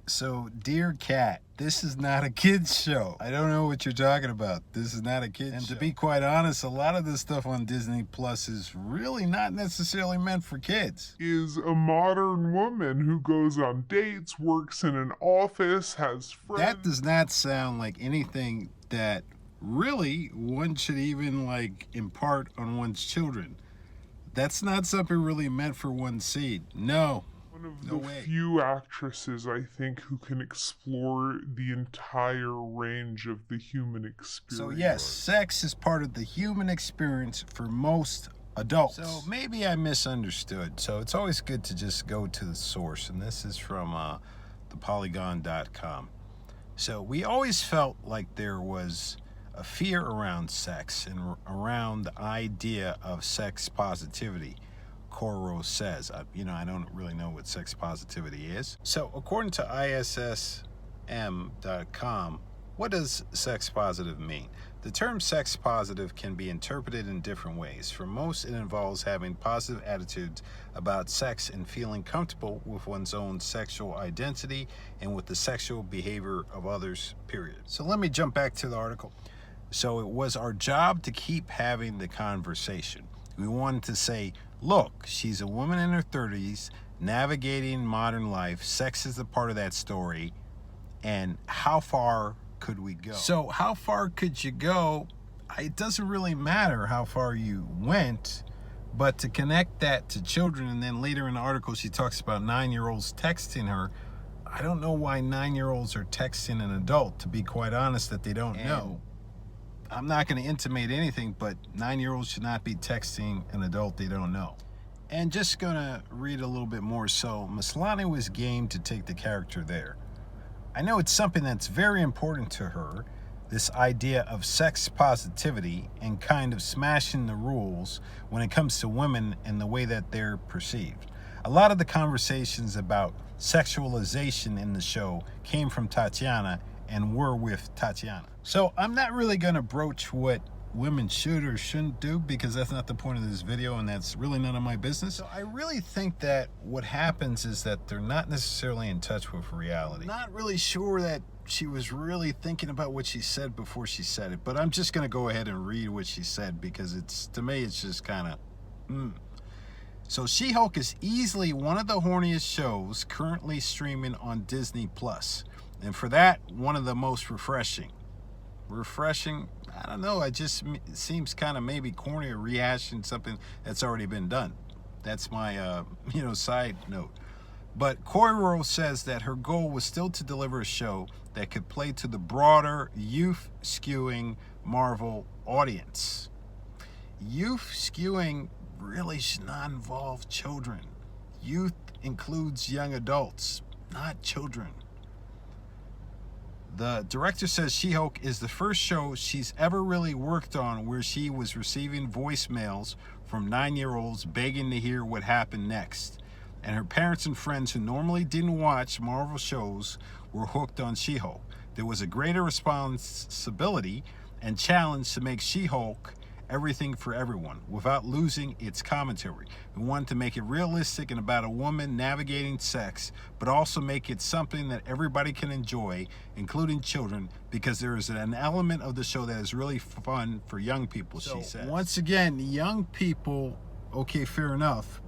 So, dear Kat, this is not a kid's show. I don't know what you're talking about. This is not a kid's show. And to be quite honest, a lot of this stuff on Disney Plus is really not necessarily meant for kids. Is a modern woman who goes on dates, works in an office, has friends. That does not sound like anything that really one should even impart on one's children. That's not something really meant for one's seed. No. One of No the way. few actresses, I think, who can explore the entire range of the human experience. So yes, sex is part of the human experience for most adults. So maybe I misunderstood. So it's always good to just go to the source. And this is from thepolygon.com. So we always felt like there was a fear around sex and around the idea of sex positivity. Coiro says, I don't really know what sex positivity is. So according to ISSM.com, what does sex positive mean? The term sex positive can be interpreted in different ways. For most, it involves having positive attitudes about sex and feeling comfortable with one's own sexual identity and with the sexual behavior of others, period. So let me jump back to the article. So it was our job to keep having the conversation. We wanted to say, look, she's a woman in her 30s, navigating modern life. Sex is a part of that story. And how far could we go? So how far could you go? It doesn't really matter how far you went, but to connect that to children, and then later in the article she talks about 9-year-olds texting her. I don't know why 9-year-olds are texting an adult, to be quite honest, that they don't know. I'm not going to intimate anything, but 9-year-olds should not be texting an adult they don't know. And just going to read a little bit more. So Maslany was game to take the character there. I know it's something that's very important to her, this idea of sex positivity and kind of smashing the rules when it comes to women and the way that they're perceived. A lot of the conversations about sexualization in the show came from Tatiana and were with Tatiana. So I'm not really going to broach what women should or shouldn't do, because that's not the point of this video and that's really none of my business. So I really think that what happens is that they're not necessarily in touch with reality. I'm not really sure that she was really thinking about what she said before she said it, but I'm just going to go ahead and read what she said, because to me it's just kind of So She-Hulk is easily one of the horniest shows currently streaming on Disney Plus. And for that, one of the most refreshing. Refreshing? I don't know. It seems kind of maybe corny or rehashing something that's already been done. That's my, side note. But Coiro says that her goal was still to deliver a show that could play to the broader youth-skewing Marvel audience. Youth-skewing really should not involve children. Youth includes young adults, not children. The director says She-Hulk is the first show she's ever really worked on where she was receiving voicemails from 9-year-olds begging to hear what happened next. And her parents and friends who normally didn't watch Marvel shows were hooked on She-Hulk. There was a greater responsibility and challenge to make She-Hulk everything for everyone without losing its commentary. We wanted to make it realistic and about a woman navigating sex, but also make it something that everybody can enjoy, including children, because there is an element of the show that is really fun for young people, she says. Once again, young people, okay, fair enough,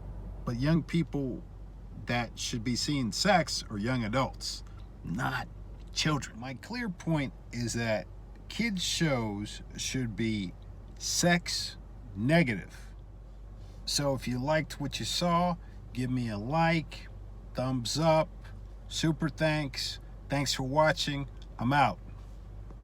but young people that should be seeing sex are young adults, not children. My clear point is that kids shows should be sex negative. So if you liked what you saw, give me a like, thumbs up, super thanks. Thanks for watching. I'm out.